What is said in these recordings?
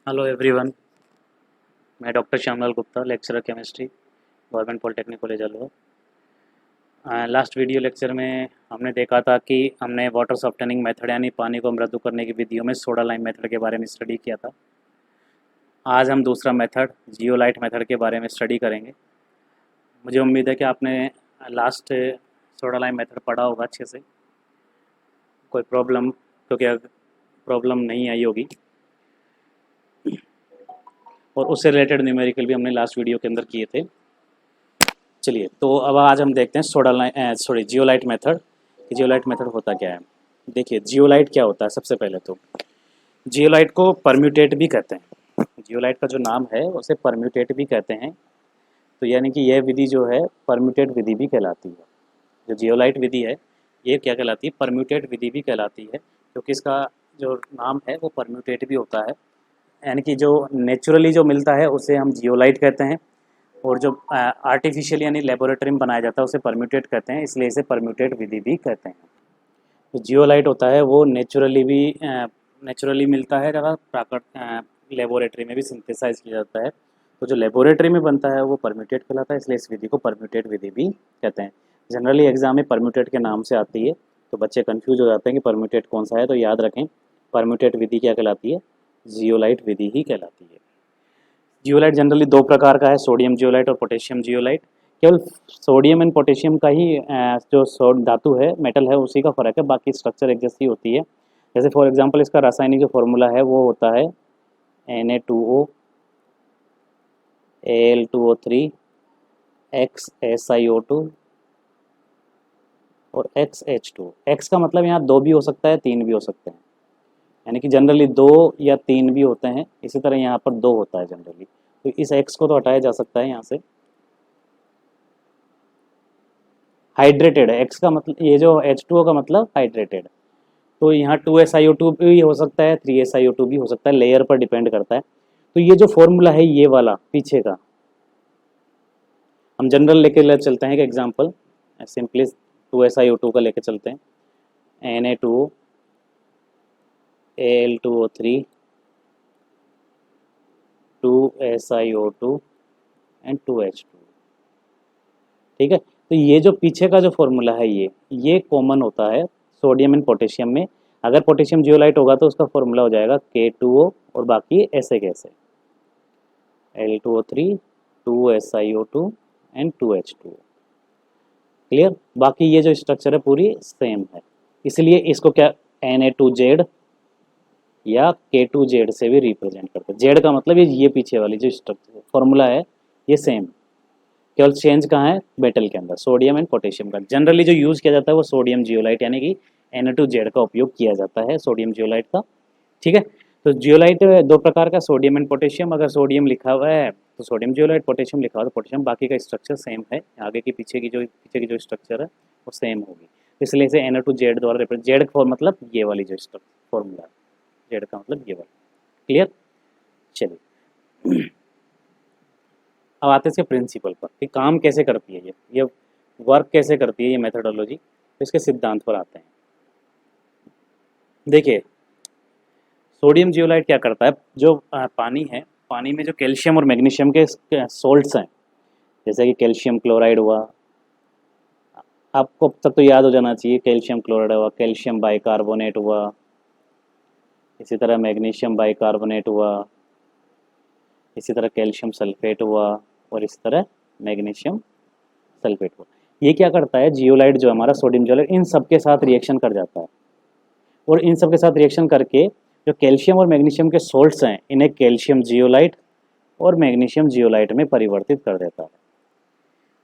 Hello everyone. मैं doctor Shyamlal Gupta, lecturer chemistry, government polytechnic college Alwar. Last video lecture में हमने देखा था कि हमने वाटर सॉफ्टनिंग मेथड यानी पानी को मृदु करने की विधियों में सोडा लाइम मेथड के बारे में स्टडी किया था। आज हम दूसरा मेथड जियोलाइट मेथड के बारे में स्टडी करेंगे। मुझे उम्मीद है कि आपने लास्ट सोडा लाइम मेथड पढ़ा होगा अच्छे से, कोई प्रॉब्लम तो क्या प्रॉब्लम नहीं आई होगी, और उससे रिलेटेड न्यूमेरिकल भी हमने लास्ट वीडियो के अंदर किए थे। चलिए, तो अब आज हम देखते हैं जियोलाइट मेथड। जियोलाइट मेथड होता क्या है। देखिए, जियोलाइट क्या होता है। सबसे पहले तो जियोलाइट को परम्यूटेट भी कहते हैं। जियोलाइट का जो नाम है उसे परम्यूटेट भी कहते हैं। तो यानी कि यह विधि जो है परम्यूटेट विधि भी कहलाती है। जो जियोलाइट विधि है ये क्या कहलाती है, परम्यूटेट विधि भी कहलाती है, क्योंकि इसका जो नाम है वो परम्यूटेट भी होता है। यानी कि जो नेचुरली जो मिलता है उसे हम जियोलाइट कहते हैं, और जो आर्टिफिशियल यानी लेबोरेटरी में बनाया जाता है उसे परम्यूटेट कहते हैं, इसलिए इसे परम्यूटेट विधि भी कहते हैं। तो जियोलाइट होता है वो नेचुरली मिलता है, जगह प्राकृतिक लेबोरेटरी में भी सिंथेसाइज किया जाता है। तो जो लेबोरेटरी में बनता है वो परम्यूटेट कहलाता है, इसलिए इस विधि को परम्यूटेट विधि भी कहते हैं। जनरली एग्जाम में परम्यूटेट के नाम से आती है, तो बच्चे कंफ्यूज हो जाते हैं कि परम्यूटेट कौन सा है। तो याद रखें, परम्यूटेट विधि क्या कहलाती है, जियोलाइट विधि ही कहलाती है। जियोलाइट जनरली दो प्रकार का है, सोडियम जियोलाइट और पोटेशियम जियोलाइट। केवल सोडियम एंड पोटेशियम का ही जो धातु है, मेटल है, उसी का फर्क है, बाकी स्ट्रक्चर एक जैसी होती है। जैसे फॉर एग्जांपल इसका रासायनिक जो फॉर्मूला है वो होता है Na2O Al2O3 XSiO2 और XH2। X का मतलब यहाँ दो भी हो सकता है, तीन भी हो सकते हैं, यानी कि जनरली दो या तीन भी होते हैं। इसी तरह यहाँ पर दो होता है जनरली, तो इस X को तो हटाया जा सकता है यहाँ से। हाइड्रेटेड है, एक्स का मतलब, ये जो H2O का मतलब हाइड्रेटेड। तो यहाँ 2SiO2 भी हो सकता है, 3SiO2 भी हो सकता है, लेयर पर डिपेंड करता है। तो ये जो फॉर्मूला है ये वाला पीछे का, हम जनरल लेके चलते हैं कि एग्जाम्पल सिंपली 2SiO2 का लेके चलते हैं। Na2O Al2O3 2SiO2 and 2H2। ठीक है, तो ये जो पीछे का जो फॉर्मूला है ये कॉमन होता है सोडियम एंड पोटेशियम में। अगर पोटेशियम जियोलाइट होगा तो उसका फॉर्मूला हो जाएगा K2O और बाकी ऐसे कैसे Al2O3 2SiO2 and 2H2। Clear. बाकी ये जो स्ट्रक्चर है पूरी सेम है, इसलिए इसको क्या Na2Z या K2Z से भी रिप्रेजेंट करते हैं। जेड का मतलब ये पीछे वाली जो स्ट्रक्चर फॉर्मूला है ये सेम, केवल चेंज कहाँ है, मेटल के अंदर, सोडियम एंड पोटेशियम का। जनरली जो यूज़ किया जाता है वो सोडियम जियोलाइट यानी कि Na2Z का उपयोग किया जाता है, सोडियम जियोलाइट का। ठीक है, तो जियोलाइट दो प्रकार का, सोडियम एंड पोटेशियम। अगर सोडियम लिखा हुआ है तो सोडियम जियोलाइट, पोटेशियम लिखा हुआ है तो पोटेशियम। बाकी का स्ट्रक्चर सेम है, आगे की पीछे की जो स्ट्रक्चर है वो सेम होगी, इसलिए इसे Na2Z द्वारा रिप्रेजेंट। जेड फॉर मतलब ये वाली जो फॉर्मूला है, जेड का मतलब ये वाला। क्लियर। चलिए, अब आते हैं इसके प्रिंसिपल पर कि काम कैसे करती है ये वर्क कैसे करती है ये मेथडोलॉजी। तो इसके सिद्धांत पर आते हैं। देखिए, सोडियम जियोलाइट क्या करता है, जो पानी है, पानी में जो कैल्शियम और मैग्नीशियम के सोल्ट्स हैं, जैसे कि कैल्शियम क्लोराइड हुआ, आपको अब तक तो याद हो जाना चाहिए, कैल्शियम क्लोराइड हुआ, कैल्शियम बाइकार्बोनेट हुआ, इसी तरह मैग्नीशियम बाइकार्बोनेट हुआ, इसी तरह कैल्शियम सल्फेट हुआ, और इसी तरह मैग्नीशियम सल्फेट हुआ। ये क्या करता है, जियोलाइट जो हमारा सोडियम जियोलाइट इन सब के साथ रिएक्शन कर जाता है, और इन सब के साथ रिएक्शन करके जो कैल्शियम और मैग्नीशियम के सोल्ट्स हैं इन्हें कैल्शियम जियोलाइट और मैग्नीशियम जियोलाइट में परिवर्तित कर देता है।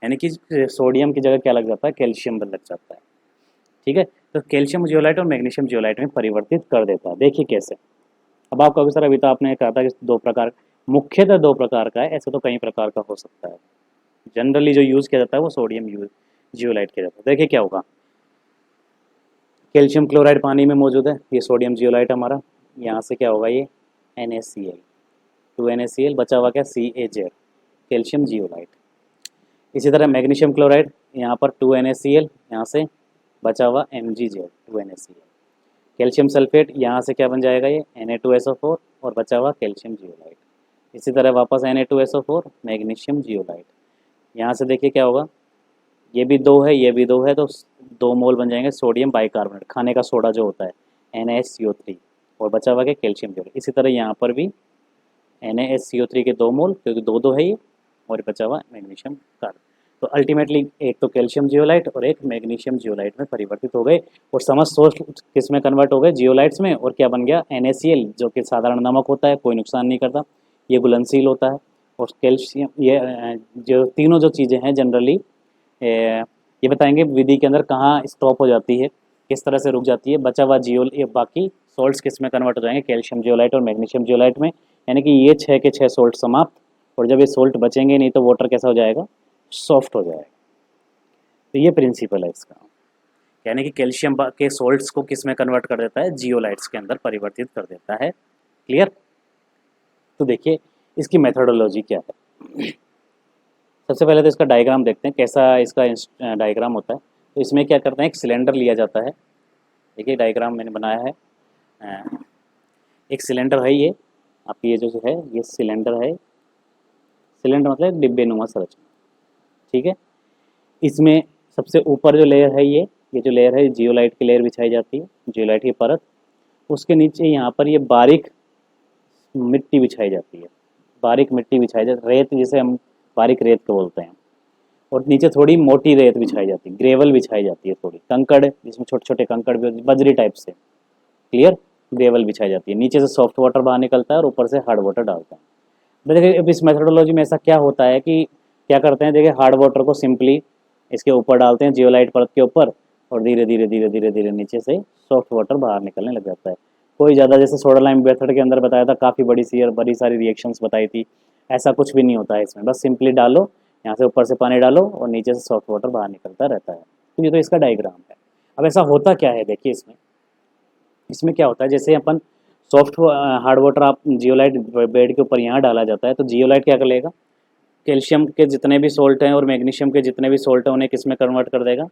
यानी कि सोडियम की जगह क्या लग जाता है, कैल्शियम लग जाता है। ठीक है, तो कैल्शियम जियोलाइट और मैग्नीशियम जियोलाइट में परिवर्तित कर देता है। देखिए कैसे। अब आप कभी सर अभी तो आपने कहा था कि दो प्रकार, मुख्यतः दो प्रकार का है, ऐसे तो कई प्रकार का हो सकता है। जनरली जो यूज़ किया जाता है वो सोडियम जियोलाइट किया जाता है। देखिए क्या होगा, कैल्शियम क्लोराइड पानी में मौजूद है, ये सोडियम जियोलाइट हमारा, यहाँ से क्या होगा ये NaCl, 2NaCl, बचा हुआ क्या CaZ, कैल्शियम जियोलाइट। इसी तरह मैग्नीशियम क्लोराइड, यहाँ पर 2NaCl, यहाँ से बचा हुआ MgZ, 2NaCl। कैल्शियम सल्फेट, यहाँ से क्या बन जाएगा ये Na2SO4 और बचा हुआ कैल्शियम जियोलाइट। इसी तरह वापस Na2SO4 मैग्नीशियम जियोलाइट। यहाँ से देखिए क्या होगा, ये भी 2 है, ये भी 2 है, तो 2 मोल बन जाएंगे सोडियम बाइकार्बोनेट, खाने का सोडा जो होता है NaSCO3, और बचा हुआ क्या कैल्शियम जियोलाइट। इसी तरह यहाँ पर भी NaSCO3 के 2 मोल, क्योंकि 2 है ये, और बचा हुआ मैग्नीशियम कार्बन। तो अल्टीमेटली एक तो कैल्शियम जियोलाइट और एक मैग्नीशियम जियोलाइट में परिवर्तित हो गए, और समझ सोच किस में कन्वर्ट हो गए, जियोलाइट्स में, और क्या बन गया NaCl, जो कि साधारण नमक होता है, कोई नुकसान नहीं करता, ये घुलनशील होता है। और कैल्शियम, ये जो तीनों जो चीज़ें हैं जनरली ये बताएंगे विधि के अंदर कहाँ स्टॉप हो जाती है, किस तरह से रुक जाती है। बचा हुआ ये बाकी सोल्ट्स किस में कन्वर्ट हो जाएंगे, कैल्शियम जियोलाइट और मैग्नीशियम जियोलाइट में, यानी कि ये 6 के 6 सोल्ट समाप्त। और जब ये सोल्ट बचेंगे नहीं तो वाटर कैसा हो जाएगा, सॉफ्ट हो जाएगा। तो ये प्रिंसिपल है इसका, यानी कि कैल्शियम के सोल्ट्स को किस में कन्वर्ट कर देता है, जियोलाइट्स के अंदर परिवर्तित कर देता है। क्लियर। तो देखिए इसकी मेथोडोलॉजी क्या है। सबसे पहले तो इसका डायग्राम देखते हैं, कैसा इसका डायग्राम होता है। तो इसमें क्या करते हैं, एक सिलेंडर लिया जाता है। देखिए डायग्राम मैंने बनाया है, एक सिलेंडर है ये, आप ये जो है ये सिलेंडर है, सिलेंडर मतलब डिब्बे नुमा संरचना, ठीक है। इसमें सबसे ऊपर जो लेयर है ये जो लेयर है जियोलाइट की लेयर बिछाई जाती है, जियोलाइट की परत। उसके नीचे यहाँ पर ये बारीक मिट्टी बिछाई जाती है, बारीक मिट्टी बिछाई जाती है, रेत जिसे हम बारीक रेत को बोलते हैं। और नीचे थोड़ी मोटी रेत बिछाई जाती है, ग्रेवल बिछाई जाती है, थोड़ी कंकड़ जिसमें छोटे छोटे कंकड़ भी बजरी टाइप से। क्लियर। ग्रेवल बिछाई जाती है, नीचे से सॉफ्ट वाटर बाहर निकलता है और ऊपर से हार्ड वाटर डालते हैं। तो देखिए अब इस मेथोडोलॉजी में ऐसा क्या होता है कि क्या करते हैं, देखिए हार्ड वाटर को सिंपली इसके ऊपर डालते हैं, जियोलाइट परत के ऊपर, और धीरे धीरे धीरे धीरे धीरे नीचे से सॉफ्ट वाटर बाहर निकलने लग जाता है। कोई ज़्यादा, जैसे सोडा लाइम मेथड के अंदर बताया था, काफ़ी बड़ी सारी रिएक्शंस बताई थी, ऐसा कुछ भी नहीं होता है इसमें। बस सिंपली डालो, यहाँ से ऊपर से पानी डालो और नीचे से सॉफ्ट वाटर बाहर निकलता रहता है। तो ये तो इसका डायग्राम है। अब ऐसा होता क्या है, देखिए इसमें इसमें क्या होता है, जैसे अपन सॉफ्ट हार्ड वाटर आप जियोलाइट बेड के ऊपर यहाँ डाला जाता है, तो जियोलाइट क्या कर लेगा, कैल्शियम के जितने भी सोल्ट हैं और मैग्नीशियम के जितने भी सोल्ट हैं उन्हें किस में कन्वर्ट कर देगा,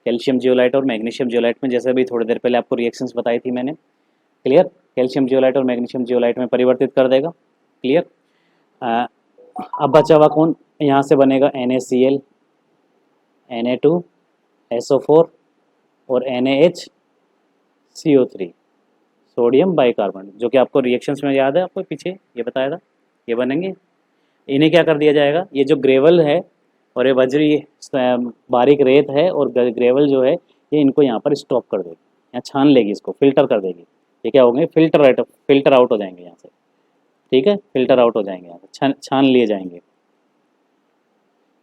कैल्शियम जियोलाइट और मैग्नीशियम जियोलाइट में। जैसे अभी थोड़ी देर पहले आपको रिएक्शंस बताई थी मैंने। क्लियर। कैल्शियम जियोलाइट और मैग्नीशियम जियोलाइट में परिवर्तित कर देगा। क्लियर। अब बचा हुआ कौन, यहाँ से बनेगा NaCl, Na2SO4 और NaHCO3 सोडियम बाइकार्बोनेट, जो कि आपको रिएक्शंस में याद है, आपको पीछे ये बताया था, ये बनेंगे। इन्हें क्या कर दिया जाएगा, ये जो ग्रेवल है और ये बजरी बारीक रेत है और ग्रेवल जो है, ये इनको यहाँ पर स्टॉप कर देगी, यहाँ छान लेगी, इसको फिल्टर कर देगी। ये क्या होंगे, फिल्टर आउट हो जाएंगे यहाँ से। ठीक है, फिल्टर आउट हो जाएंगे यहाँ से, छान लिए जाएंगे।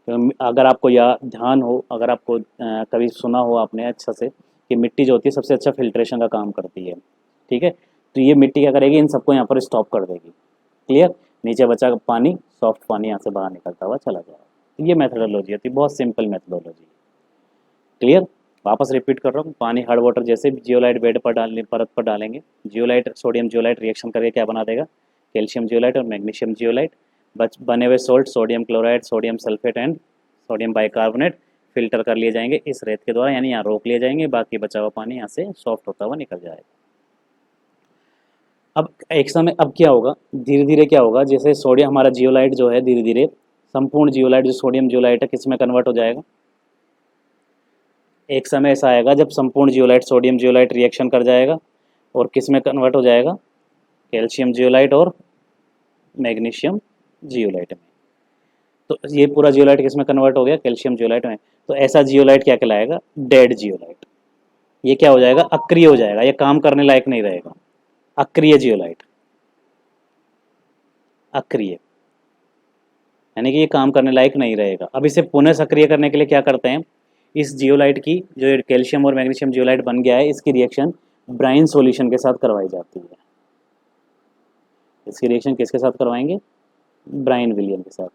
तो अगर आपको या ध्यान हो, अगर आपको कभी सुना हो आपने अच्छा से, कि मिट्टी जो होती है सबसे अच्छा फिल्ट्रेशन का काम करती है। ठीक है, तो ये मिट्टी क्या करेगी, इन सबको यहाँ पर स्टॉप कर देगी। क्लियर। नीचे बचा पानी, सॉफ्ट पानी यहाँ से बाहर निकलता हुआ चला जाएगा। तो ये मेथडोलॉजी होती है, बहुत सिंपल मेथडोलॉजी। क्लियर। वापस रिपीट कर रहा हूँ, पानी हार्ड वाटर जैसे जियोलाइट बेड पर डालने, परत पर डालेंगे, जियोलाइट सोडियम जियोलाइट रिएक्शन करके क्या बना देगा, कैल्शियम जियोलाइट और मैग्नीशियम जियोलाइट। बने हुए salt sodium chloride, sodium sulphate and sodium bicarbonate filter कर लिए जाएंगे इस रेत के द्वारा, यानी यहाँ रोक लिए जाएंगे, बाकी बचा हुआ पानी यहाँ से सॉफ्ट होता हुआ निकल जाएगा। अब एक समय अब क्या होगा, धीरे धीरे क्या होगा, जैसे सोडियम हमारा जियोलाइट जो है धीरे धीरे संपूर्ण जियोलाइट जो सोडियम जियोलाइट है किस में कन्वर्ट हो जाएगा। एक समय ऐसा आएगा जब संपूर्ण जियोलाइट सोडियम जियोलाइट रिएक्शन कर जाएगा और किस में कन्वर्ट हो जाएगा, कैल्शियम जियोलाइट और मैग्नीशियम जियोलाइट में। तो ये पूरा जियोलाइट किस में कन्वर्ट हो गया, कैल्शियम जियोलाइट में। तो ऐसा जियोलाइट क्या कहलाएगा, डेड जियोलाइट। ये क्या हो जाएगा, अक्रिय हो जाएगा, ये काम करने लायक नहीं रहेगा, अक्रिय जियोलाइट। अक्रिय यानी कि ये काम करने लायक नहीं रहेगा। अब इसे पुनः सक्रिय करने के लिए क्या करते हैं, इस जियोलाइट की जो कैल्शियम और मैग्नीशियम जियोलाइट बन गया है, इसकी रिएक्शन ब्राइन सॉल्यूशन के साथ करवाई जाती है। इसकी रिएक्शन किसके साथ करवाएंगे, ब्राइन विलियन के साथ।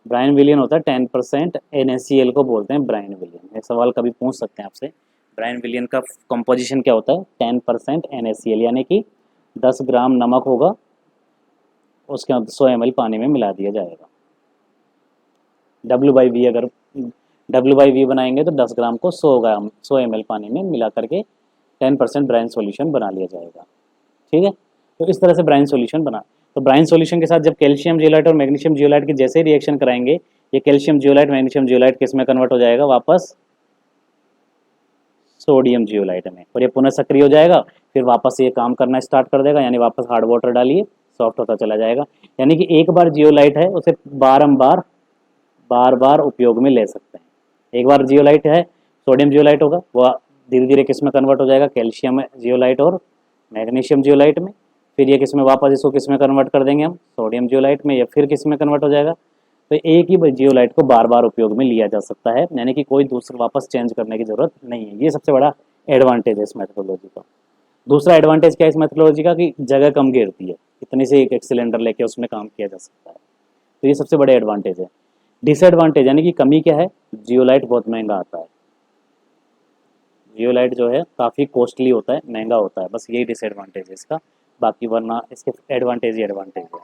ब्राइन विलियन होता है 10% NaCl को बोलते हैं ब्राइन विलियन। ये सवाल कभी पूछ सकते हैं आपसे, ब्राइन विलियन का कंपोजिशन क्या होता है, 10% NaCl, यानी कि 10 ग्राम नमक होगा, उसके बाद 100 ml पानी में मिला दिया जाएगा। W/V अगर W/V बनाएंगे तो 10 ग्राम को 100 ml पानी में मिला करके 10% ब्राइन सॉल्यूशन बना लिया जाएगा। ठीक है, तो इस तरह से ब्राइन सॉल्यूशन बना। तो ब्राइन सॉल्यूशन के साथ जब कैल्शियम जियोलाइट और मैग्नीशियम जियोलाइट के जैसे रिएक्शन कराएंगे, ये कैल्शियम जियोलाइट मैग्नीशियम जियोलाइट किस में कन्वर्ट हो जाएगा, वापस सोडियम जियोलाइट में, और ये पुनः सक्रिय हो जाएगा, फिर वापस ये काम करना स्टार्ट कर देगा, यानी वापस हार्ड वाटर डालिए, सॉफ्ट होता चला जाएगा। यानी कि एक बार जियोलाइट है उसे बारंबार बार बार उपयोग में ले सकते हैं। एक बार जियोलाइट है, सोडियम जियोलाइट होगा, वह धीरे धीरे किस में कन्वर्ट हो जाएगा, कैल्शियम जियोलाइट और मैग्नीशियम जियोलाइट में। फिर ये किस में वापस इसको किस में कन्वर्ट कर देंगे हम, सोडियम जियोलाइट में, या फिर किस में कन्वर्ट हो जाएगा। तो एक ही जियोलाइट को बार बार उपयोग में लिया जा सकता है, यानी कि कोई दूसरा वापस चेंज करने की जरूरत नहीं है। ये सबसे बड़ा एडवांटेज है इस मेथोडोलॉजी का। दूसरा एडवांटेज क्या है इस मेथोडोलॉजी का, कि जगह कम घेरती है, इतने से एक सिलेंडर लेके उसमें काम किया जा सकता है। तो ये सबसे बड़े एडवांटेज है। डिसएडवांटेज यानी कि कमी क्या है, जियोलाइट बहुत महंगा आता है। जियोलाइट जो है काफ़ी कॉस्टली होता है, महंगा होता है, बस यही डिसएडवांटेज है इसका। बाकी वरना इसके एडवांटेज ही एडवांटेज है।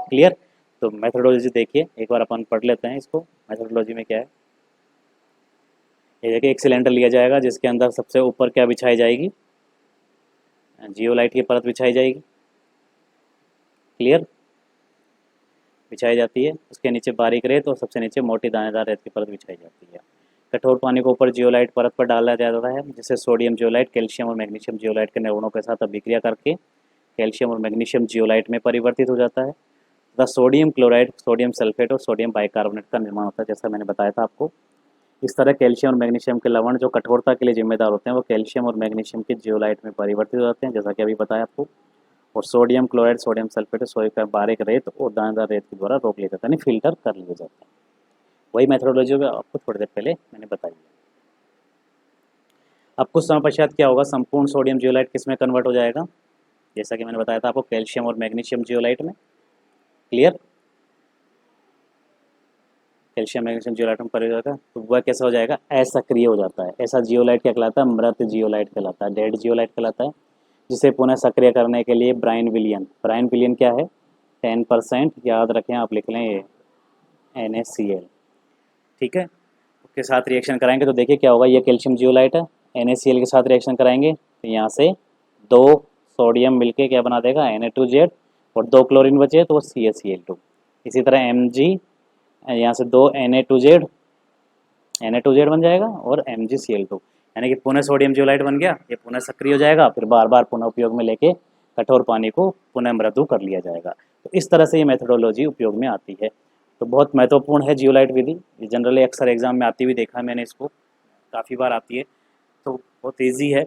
क्लियर। तो मेथोडोलॉजी देखिए एक बार अपन पढ़ लेते हैं इसको। मेथोडोलॉजी में क्या है, ये देखिए एक सिलेंडर लिया जाएगा जिसके अंदर सबसे ऊपर क्या बिछाई जाएगी, जियोलाइट की परत बिछाई जाएगी। क्लियर, बिछाई जाती है। उसके नीचे बारीक रेत और सबसे नीचे मोटी दानेदार रेत की परत बिछाई जाती है। कठोर पानी को ऊपर जियोलाइट परत पर डाला जाता है, जिससे सोडियम जियोलाइट कैल्शियम और मैग्नीशियम जियोलाइट के निर्गुणों के साथ अभिक्रिया करके कैल्शियम और मैग्नीशियम जियोलाइट में परिवर्तित हो जाता है तथा सोडियम क्लोराइड, सोडियम सल्फेट और सोडियम बाइकार्बोनेट का निर्माण होता है, जैसा मैंने बताया था आपको। इस तरह कैल्शियम और मैग्नीशियम के लवण जो कठोरता के लिए जिम्मेदार होते हैं वो कैल्शियम और मैग्नीशियम के जियोलाइट में परिवर्तित हो जाते हैं, जैसा कि अभी बताया आपको। और sodium chloride, sodium sulphate, sodium का बारीक रेत और दानेदार रेत के द्वारा रोक लिया जाता है, यानी फिल्टर कर लिया जाता है। वही मेथोडोलॉजी आपको थोड़ी देर पहले मैंने बताई है। अब कुछ समय पश्चात क्या होगा, संपूर्ण सोडियम जियोलाइट किस में कन्वर्ट हो जाएगा, जैसा कि मैंने बताया था आपको, कैल्शियम और मैग्नीशियम जियोलाइट में। क्लियर, कैल्शियम मैग्नीशियम जियोलाइट में परिवर्तित होगा तो वह कैसा हो जाएगा, असक्रिय हो जाता है। ऐसा जियोलाइट क्या कहलाता है, मृत जियोलाइट कहलाता है, डेड जियोलाइट कहलाता है, जिसे पुनः सक्रिय करने के लिए ब्राइन विलियन क्या है, 10%, याद रखें आप लिख लें ये NaCl। ठीक है, उसके साथ रिएक्शन कराएंगे तो देखिए क्या होगा, ये कैल्शियम जियोलाइट है, NaCl के साथ रिएक्शन कराएंगे तो यहाँ से 2 सोडियम मिलके क्या बना देगा, Na2Z, और 2 क्लोरीन बचे तो वो CaCl2। इसी तरह Mg, यहाँ से 2 Na2Z बन जाएगा और MgCl2, यानी कि पुनः सोडियम जियोलाइट बन गया। ये पुनः सक्रिय हो जाएगा, फिर बार बार पुनः उपयोग में लेके कठोर पानी को पुनः मृदु कर लिया जाएगा। तो इस तरह से ये मेथोडोलॉजी उपयोग में आती है। तो बहुत महत्वपूर्ण है जियोलाइट विधि, ये जनरली अक्सर एग्जाम में आती हुई देखा है मैंने इसको, काफ़ी बार आती है, तो बहुत ईजी है,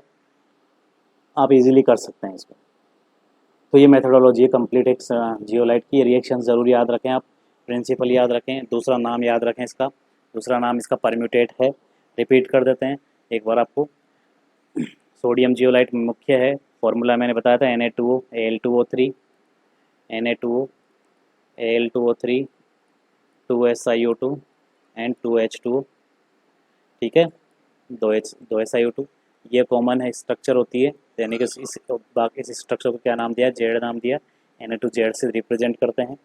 आप इजीली कर सकते हैं इसको। तो ये मेथोडोलॉजी है कंप्लीट एक जियोलाइट की। रिएक्शन ज़रूर याद रखें आप, प्रिंसिपल याद रखें, दूसरा नाम याद रखें इसका, दूसरा नाम इसका परम्यूटेट है। रिपीट कर देते हैं एक बार आपको। सोडियम जियोलाइट मुख्य है, फॉर्मूला मैंने बताया था, Na2O Al2O3, Na2O Al2O3, 2SiO2 and 2H2O। ठीक है, 2SiO2 ये कॉमन है स्ट्रक्चर होती है, यानी कि इस स्ट्रक्चर को क्या नाम दिया, जेड नाम दिया, Na2Z से रिप्रेजेंट करते हैं।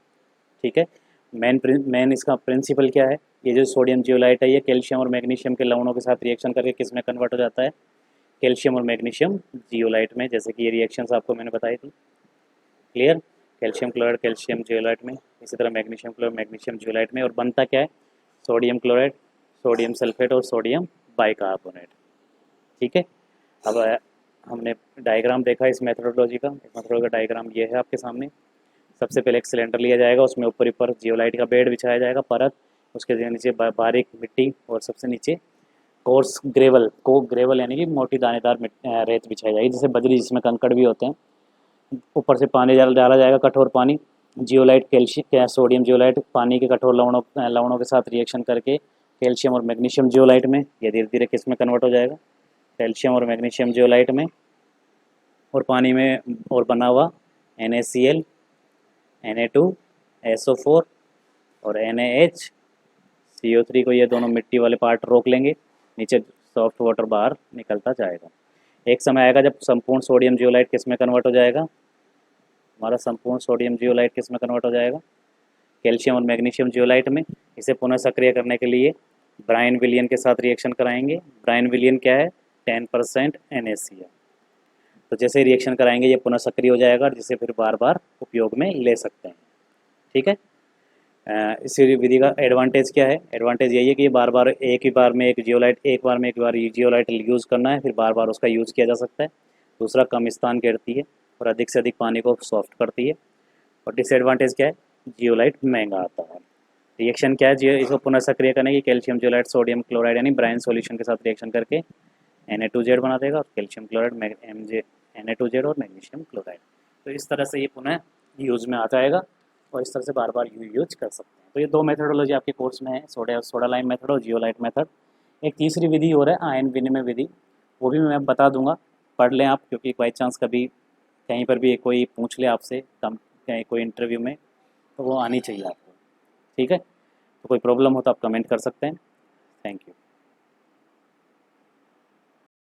ठीक है, मेन इसका प्रिंसिपल क्या है, ये जो सोडियम जियोलाइट है ये कैल्शियम और मैग्नीशियम के लवणों के साथ रिएक्शन करके किस में कन्वर्ट हो जाता है, कैल्शियम और मैग्नीशियम जियोलाइट में, जैसे कि ये रिएक्शंस आपको मैंने बताई थी। Clear, calcium chloride calcium zeolite में, इसी तरह मैग्नीशियम क्लोराइड मैग्नीशियम जियोलाइट में, और बनता क्या है, सोडियम क्लोराइड, सोडियम सल्फेट और सोडियम बाइकार्बोनेट। ठीक है, अब हमने डायग्राम देखा इस मेथोडोलॉजी का। मेथोडोलॉजी का डायग्राम ये है आपके सामने। सबसे पहले एक सिलेंडर लिया जाएगा, उसमें ऊपर ऊपर जियोलाइट का बेड बिछाया जाएगा, परत, उसके नीचे बारीक मिट्टी, और सबसे नीचे कोर्स ग्रेवल यानी कि मोटी दानेदार रेत बिछाई जाएगी, जैसे बजरी जिसमें कंकड़ भी होते हैं। ऊपर से पानी डाला जाएगा, कठोर पानी, जियोलाइट कैल्शियम सोडियम जियोलाइट पानी के कठोर लवणों के साथ रिएक्शन करके कैल्शियम और मैग्नीशियम जियोलाइट में, ये धीरे धीरे किस में कन्वर्ट हो जाएगा, कैल्शियम और मैग्नीशियम जियोलाइट में, और पानी में और बना हुआ NaCl, Na2, SO4 और NaHCO3 को, ये दोनों मिट्टी वाले पार्ट रोक लेंगे, नीचे सॉफ्ट वाटर बाहर निकलता जाएगा। एक समय आएगा जब संपूर्ण सोडियम जियोलाइट किस में कन्वर्ट हो जाएगा, हमारा संपूर्ण सोडियम जियोलाइट किस में कन्वर्ट हो जाएगा, कैल्शियम और मैग्नीशियम जियोलाइट में। इसे पुनः सक्रिय करने के लिए ब्राइन विलियन के साथ रिएक्शन कराएंगे। ब्राइन विलियन क्या है, 10% NaCl। तो जैसे रिएक्शन कराएंगे ये पुनः सक्रिय हो जाएगा और जिसे फिर बार बार उपयोग में ले सकते हैं। ठीक है। इसी विधि का एडवांटेज क्या है? एडवांटेज यही है कि ये बार बार एक ही बार में एक जियोलाइट जियोलाइट यूज़ करना है, फिर बार बार उसका यूज़ किया जा सकता है। दूसरा, कम स्थान घेरती है और अधिक से अधिक पानी को सॉफ्ट करती है। और डिसएडवांटेज क्या है? जियोलाइट महंगा आता है। रिएक्शन क्या है जियो इसको पुनः सक्रिय करने की? कैल्शियम जियोलाइट सोडियम क्लोराइड यानी ब्राइन सॉल्यूशन के साथ रिएक्शन करके Na2Z बना देगा और कैल्शियम क्लोराइड Na2Z और मैग्नीशियम क्लोराइड। तो इस तरह से ये पुनः यूज़ में आ जाएगा और इस तरह से बार बार यूज कर सकते हैं। तो ये दो मेथडोलॉजी आपके कोर्स में है, सोडा लाइम मेथड और जियोलाइट मेथड। एक तीसरी विधि हो रहा है आयन विनिमय विधि, वो भी मैं बता दूंगा, पढ़ लें आप, क्योंकि बाई चांस कभी कहीं पर भी कोई पूछ ले आपसे कहीं कोई इंटरव्यू में, तो वो आनी चाहिए आपको। ठीक है, तो कोई प्रॉब्लम हो तो आप कमेंट कर सकते हैं। Thank you.